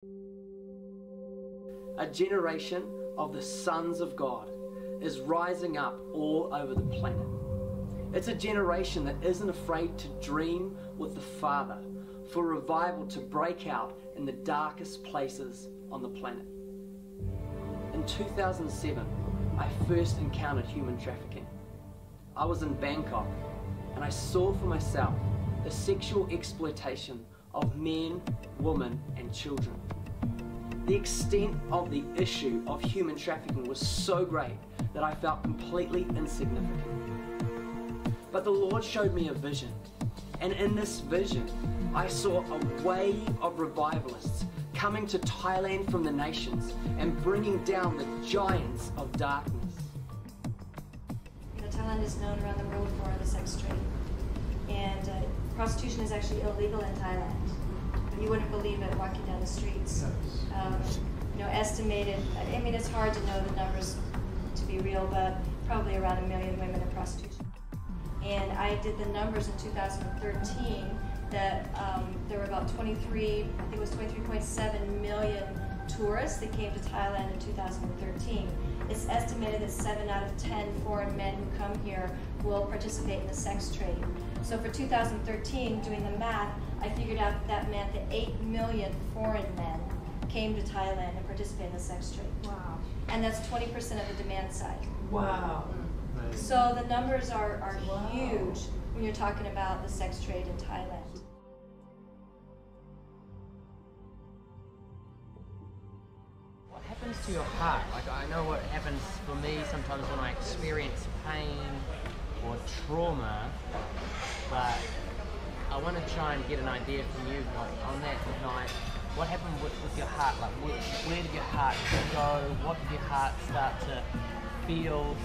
A generation of the sons of God is rising up all over the planet. It's a generation that isn't afraid to dream with the Father for revival to break out in the darkest places on the planet. In 2007, I first encountered human trafficking. I was in Bangkok and I saw for myself the sexual exploitation of men, women and children. The extent of the issue of human trafficking was so great that I felt completely insignificant. But the Lord showed me a vision, and in this vision I saw a wave of revivalists coming to Thailand from the nations and bringing down the giants of darkness. Thailand is known around the world for the sex trade, and prostitution is actually illegal in Thailand. You wouldn't believe it walking down the streets. Estimated, I mean, it's hard to know the numbers to be real, but probably around 1 million women in prostitution. And I did the numbers in 2013 that there were about 23.7 million tourists that came to Thailand in 2013. It's estimated that 7 out of 10 foreign men who come here will participate in the sex trade. So for 2013, doing the math, I figured out that meant that 8 million foreign men came to Thailand and participated in the sex trade. Wow. And that's 20% of the demand side. Wow. So the numbers are huge when you're talking about the sex trade in Thailand. What happens to your heart? Like, I know what happens for me sometimes when I experience pain or trauma, but I want to try and get an idea from you, like, on that night, what happened with your heart? Like, where did your heart go? What did your heart start to feel?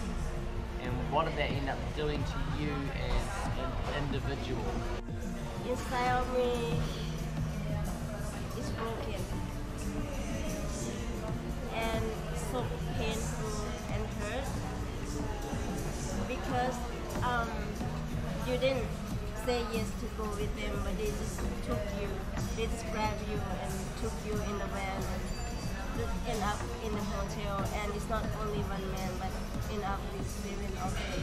And what did that end up doing to you as an individual? Inside of me is broken and so painful and hurt because you didn't say yes to go with them, but they just took you, they just grabbed you and took you in the van and end up in the hotel. And it's not only one man, but end up with 7 of them.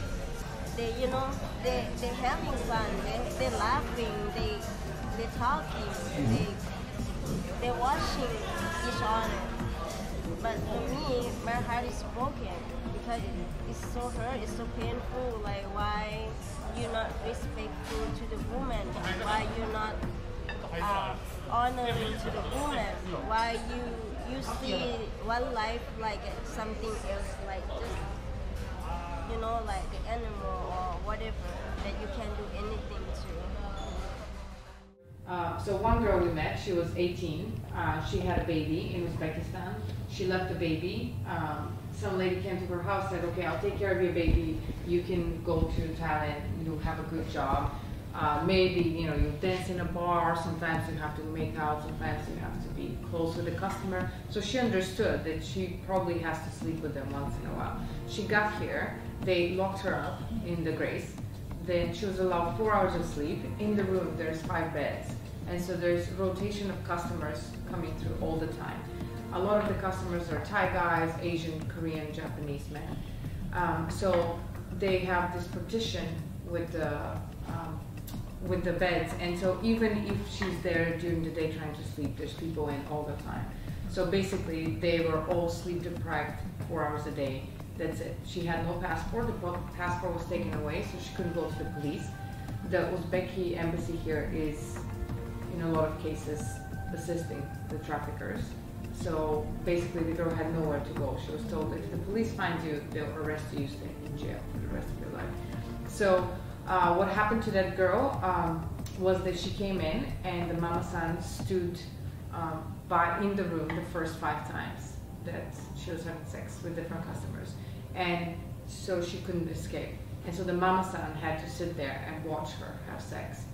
They're having fun, they're laughing, they're talking, they're watching each other. But for me, my heart is broken because it's so hurt, it's so painful. Like, why you're not respectful to the woman? Why you're not honoring to the woman? Why you see one life like something else, like just like the animal or whatever that you can do anything to. So one girl we met, she was 18. She had a baby in Uzbekistan. She left the baby. Some lady came to her house, said, okay, I'll take care of your baby. You can go to Thailand, you'll have a good job. Maybe, you dance in a bar, sometimes you have to make out, sometimes you have to be close with the customer. So she understood that she probably has to sleep with them once in a while. She got here, they locked her up in the Grace. Then she was allowed 4 hours of sleep. In the room, there's 5 beds. And so there's rotation of customers coming through all the time. A lot of the customers are Thai guys, Asian, Korean, Japanese men. So they have this partition with the beds, and so even if she's there during the day trying to sleep, there's people in all the time. So basically, they were all sleep deprived 4 hours a day. That's it. She had no passport. The passport was taken away, so she couldn't go to the police. The Uzbeki embassy here is, in a lot of cases, assisting the traffickers. So basically, the girl had nowhere to go. She was told, if the police find you, they'll arrest you, stay in jail for the rest of your life. So what happened to that girl was that she came in and the mama-san stood in the room the first 5 times that she was having sex with different customers. And so she couldn't escape. And so the mama-san had to sit there and watch her have sex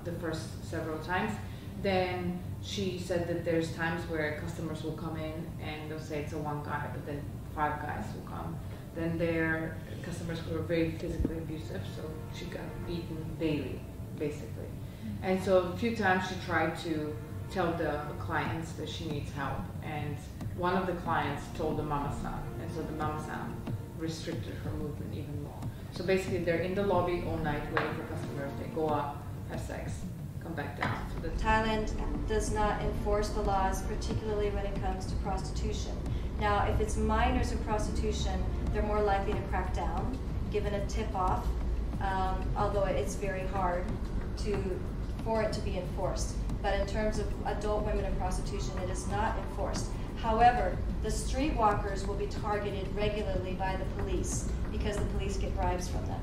the first several times. Then she said that there's times where customers will come in and they'll say it's a 1 guy, but then 5 guys will come. Then there are customers who are very physically abusive, so she got beaten daily, basically. And so a few times she tried to tell the clients that she needs help. And one of the clients told the mama-san, and so the mama-san restricted her movement even more. So basically they're in the lobby all night waiting for customers. They go up, have sex, come back down. So Thailand does not enforce the laws, particularly when it comes to prostitution. Now, if it's minors in prostitution, they're more likely to crack down, given a tip-off, although it's very hard for it to be enforced. But in terms of adult women in prostitution, it is not enforced. However, the streetwalkers will be targeted regularly by the police because the police get bribes from them.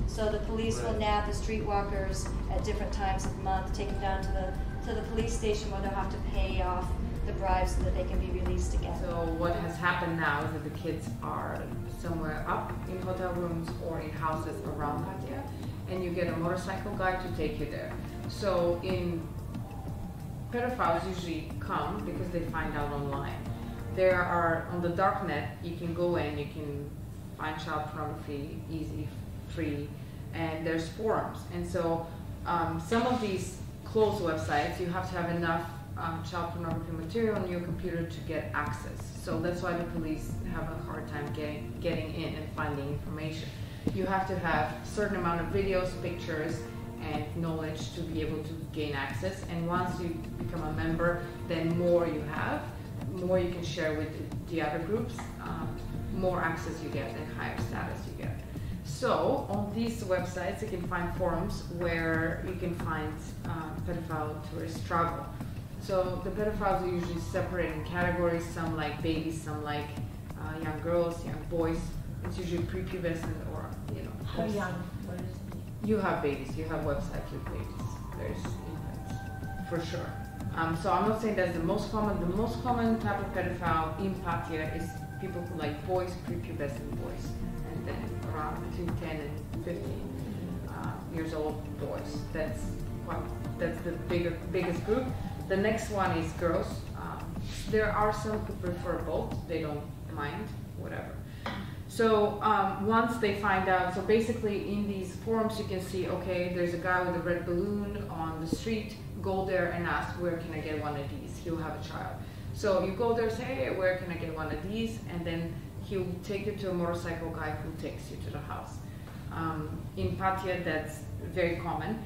So the police will nab the streetwalkers at different times of the month, take them down to the police station where they'll have to pay off the bribes so that they can be released again. So what has happened now is that the kids are somewhere up in hotel rooms or in houses around Pattaya, and you get a motorcycle guy to take you there. So pedophiles usually come because they find out online. There are, on the dark net, you can go in, you can find child pornography, easy, free, and there's forums. And so some of these closed websites, you have to have enough child pornography material on your computer to get access. So that's why the police have a hard time getting in and finding information. You have to have a certain amount of videos, pictures, and knowledge to be able to gain access. And once you become a member, then more you have, more you can share with the other groups, more access you get and higher status you get. So on these websites you can find forums where you can find pedophile tourist travel. So the pedophiles are usually separated in categories, some like babies, some like young girls, young boys. It's usually prepubescent or, you know. How young? What is you have babies, you have websites with babies. There's infants, for sure. So I'm not saying that's the most common. The most common type of pedophile in Pattaya is people who like boys, prepubescent boys, and then around between 10 and 15 years old boys. That's the biggest group. The next one is girls. There are some who prefer both. They don't mind, whatever. So once they find out, so basically in these forums you can see, okay, there's a guy with a red balloon on the street, go there and ask, where can I get one of these? He'll have a child. So you go there, say, hey, where can I get one of these? And then he'll take you to a motorcycle guy who takes you to the house. In Pattaya, that's very common.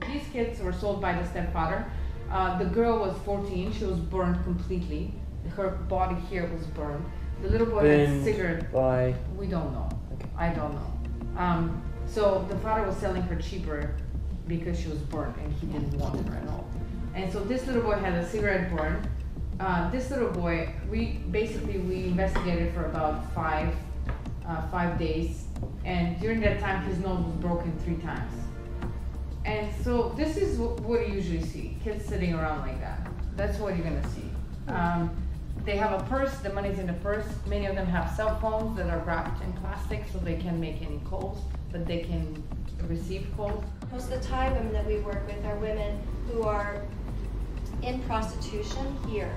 These kids were sold by the stepfather. The girl was 14, she was burned completely. Her body here was burned. The little boy had a cigarette. By... We don't know. Okay. I don't know. So the father was selling her cheaper because she was burned and he didn't want her at all. And so this little boy had a cigarette burn. This little boy, we investigated for about five days, and during that time his nose was broken 3 times. And so this is what you usually see, kids sitting around like that. That's what you're gonna see. They have a purse, the money's in the purse. Many of them have cell phones that are wrapped in plastic so they can't make any calls, but they can receive calls. Most of the Thai women that we work with are women who are in prostitution here.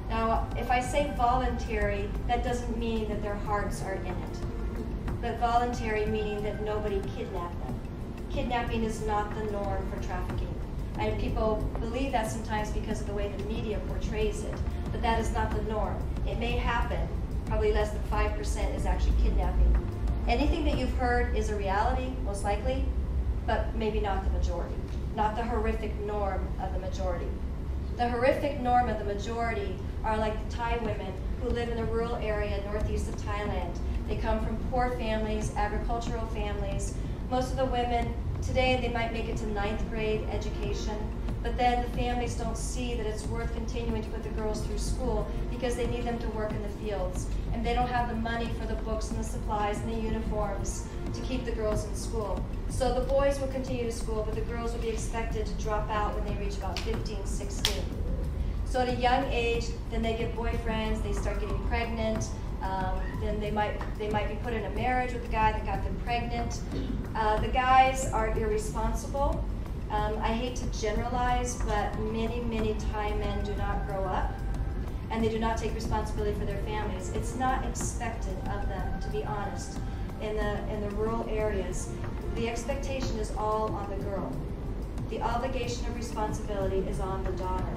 Now, if I say voluntary, that doesn't mean that their hearts are in it. But voluntary meaning that nobody kidnapped them. Kidnapping is not the norm for trafficking. And people believe that sometimes because of the way the media portrays it. But that is not the norm. It may happen, probably less than 5% is actually kidnapping. Anything that you've heard is a reality, most likely, but maybe not the majority. Not the horrific norm of the majority. The horrific norm of the majority are like the Thai women who live in a rural area northeast of Thailand. They come from poor families, agricultural families. Most of the women today, they might make it to 9th grade education, but then the families don't see that it's worth continuing to put the girls through school because they need them to work in the fields. And they don't have the money for the books and the supplies and the uniforms to keep the girls in school. So the boys will continue to school, but the girls will be expected to drop out when they reach about 15, 16. So at a young age, then they get boyfriends, they start getting pregnant, then they might be put in a marriage with a guy that got them pregnant. The guys are irresponsible. I hate to generalize, but many Thai men do not grow up, and they do not take responsibility for their families. It's not expected of them, to be honest. In the rural areas, the expectation is all on the girl. The obligation of responsibility is on the daughter.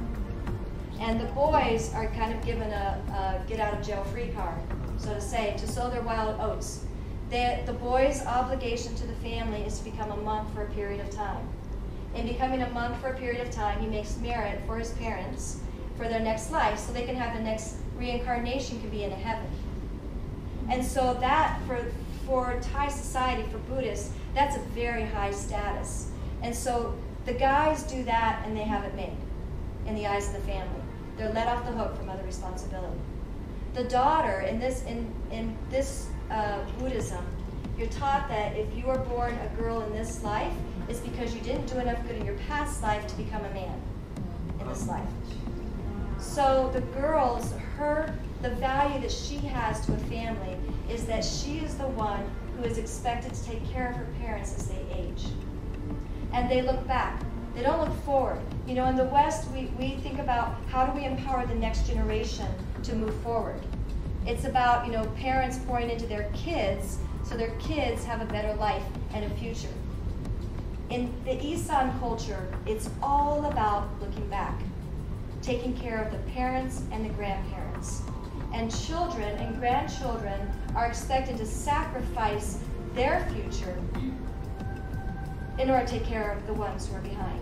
And the boys are kind of given a get out of jail free card, so to say, to sow their wild oats. The boy's obligation to the family is to become a monk for a period of time. In becoming a monk for a period of time, he makes merit for his parents for their next life, so they can have the next reincarnation can be in a heaven. And so that, for Thai society, for Buddhists, that's a very high status. And so the guys do that and they have it made in the eyes of the family. They're let off the hook from other responsibility. The daughter, in this Buddhism, you're taught that if you are born a girl in this life, it's because you didn't do enough good in your past life to become a man in this life. So the girls, the value that she has to a family is that she is the one who is expected to take care of her parents as they age. And they look back. They don't look forward. You know, in the West, we think about how do we empower the next generation to move forward. It's about, you know, parents pouring into their kids so their kids have a better life and a future. In the Isan culture, it's all about looking back, taking care of the parents and the grandparents. And children and grandchildren are expected to sacrifice their future in order to take care of the ones who are behind.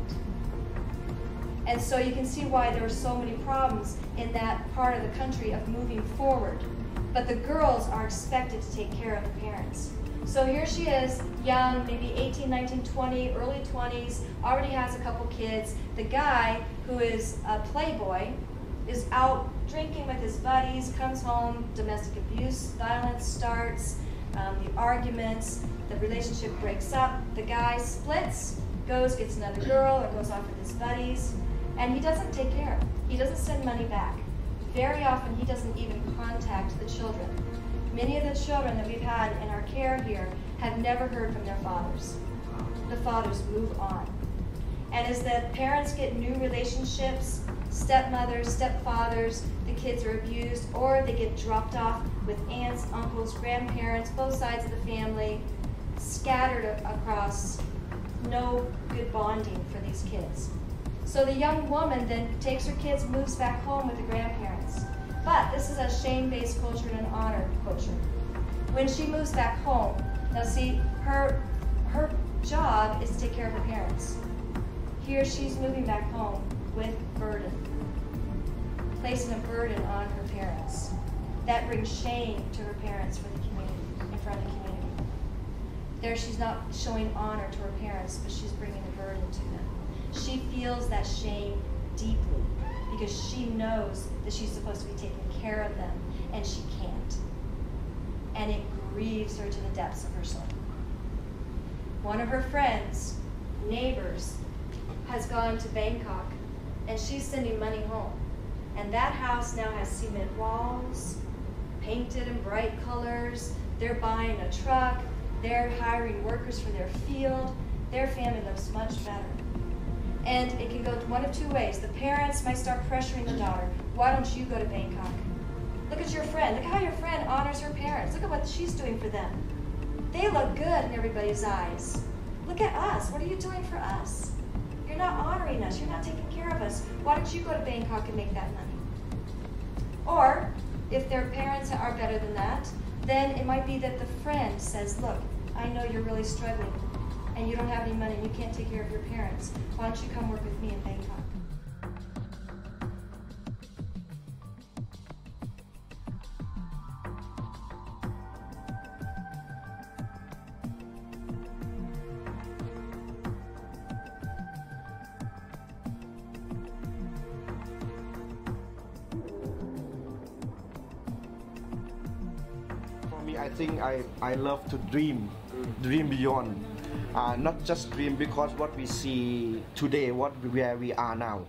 And so you can see why there are so many problems in that part of the country of moving forward. But the girls are expected to take care of the parents. So here she is, young, maybe 18, 19, 20, early 20s, already has a couple kids. The guy, who is a playboy, is out drinking with his buddies, comes home, domestic abuse, violence starts, the arguments, the relationship breaks up, the guy splits, goes, gets another girl, or goes off with his buddies, and he doesn't take care of her. He doesn't send money back. Very often he doesn't even contact the children. Many of the children that we've had in our care here have never heard from their fathers. The fathers move on. And as the parents get new relationships, stepmothers, stepfathers, the kids are abused, or they get dropped off with aunts, uncles, grandparents, both sides of the family, scattered across, no good bonding for these kids. So the young woman then takes her kids, moves back home with the grandparents. But this is a shame-based culture and an honor culture. When she moves back home, now see, her job is to take care of her parents. Here she's moving back home with burden, placing a burden on her parents. That brings shame to her parents for the community, in front of the community. There she's not showing honor to her parents, but she's bringing a burden to them. She feels that shame deeply because she knows that she's supposed to be taking care of them, and she can't. And it grieves her to the depths of her soul. One of her friends, neighbors, has gone to Bangkok, and she's sending money home. And that house now has cement walls, painted in bright colors. They're buying a truck. They're hiring workers for their field. Their family lives much better. And it can go one of two ways. The parents might start pressuring the daughter. Why don't you go to Bangkok? Look at your friend. Look how your friend honors her parents. Look at what she's doing for them. They look good in everybody's eyes. Look at us. What are you doing for us? You're not honoring us. You're not taking care of us. Why don't you go to Bangkok and make that money? Or, if their parents are better than that, then it might be that the friend says, look, I know you're really struggling and you don't have any money and you can't take care of your parents. Why don't you come work with me in Bangkok? For me, I think I love to dream beyond. Not just dream because what we see today, where we are now,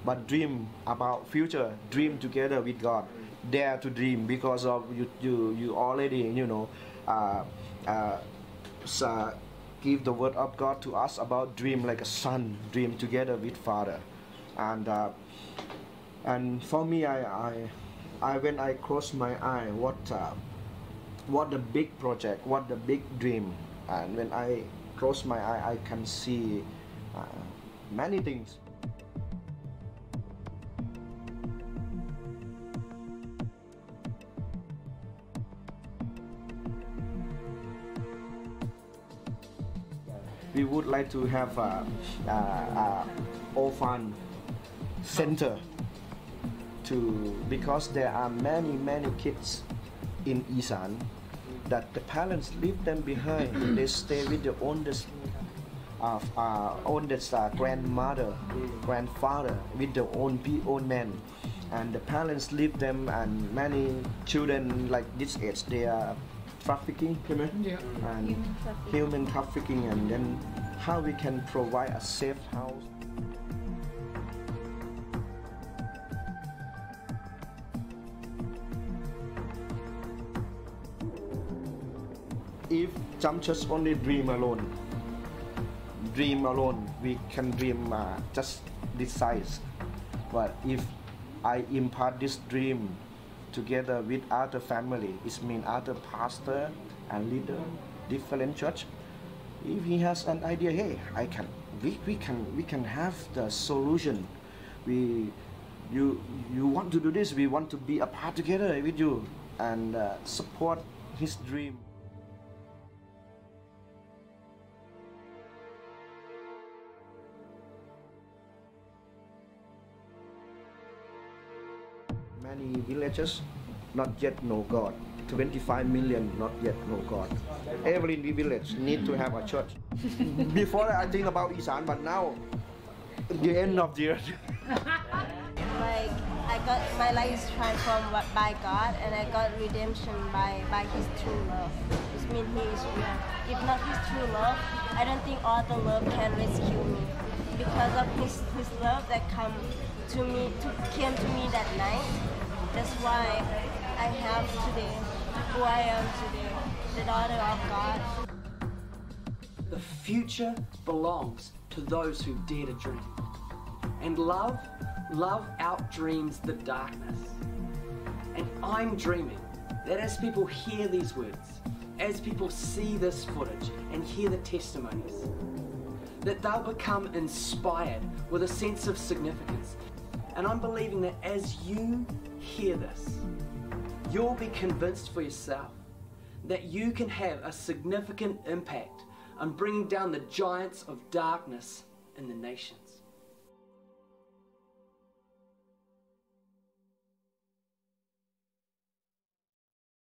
but dream about future, dream together with God, dare to dream because of you already, give the word of God to us about dream like a son, dream together with Father. And for me, when I close my eye, what the big project, what the big dream, and when I close my eye, I can see many things. we would like to have a orphan center because there are many kids in Isan that the parents leave them behind. They stay with the oldest grandmother, grandfather, with their own men, and the parents leave them, and many children like this age they are trafficking, and human trafficking, and then how we can provide a safe house. If some just only dream alone, we can dream just this size. But if I impart this dream together with other family, it means other pastor and leader, different church. If he has an idea, hey, we can have the solution. You want to do this, we want to be a part together with you and support his dream. Many villages not yet know God. 25 million not yet know God. Every village need to have a church. Before I think about Isan, but now, at the end of the year. Like my life is transformed by God, and I got redemption by His true love. Which means He is real. If not His true love, I don't think all the love can rescue me. Because of His love that came to me that night. That's why I have today who I am today, the daughter of God. The future belongs to those who dare to dream. And love outdreams the darkness. And I'm dreaming that as people hear these words, as people see this footage and hear the testimonies, that they'll become inspired with a sense of significance. And I'm believing that as you hear this, you'll be convinced for yourself that you can have a significant impact on bringing down the giants of darkness in the nations.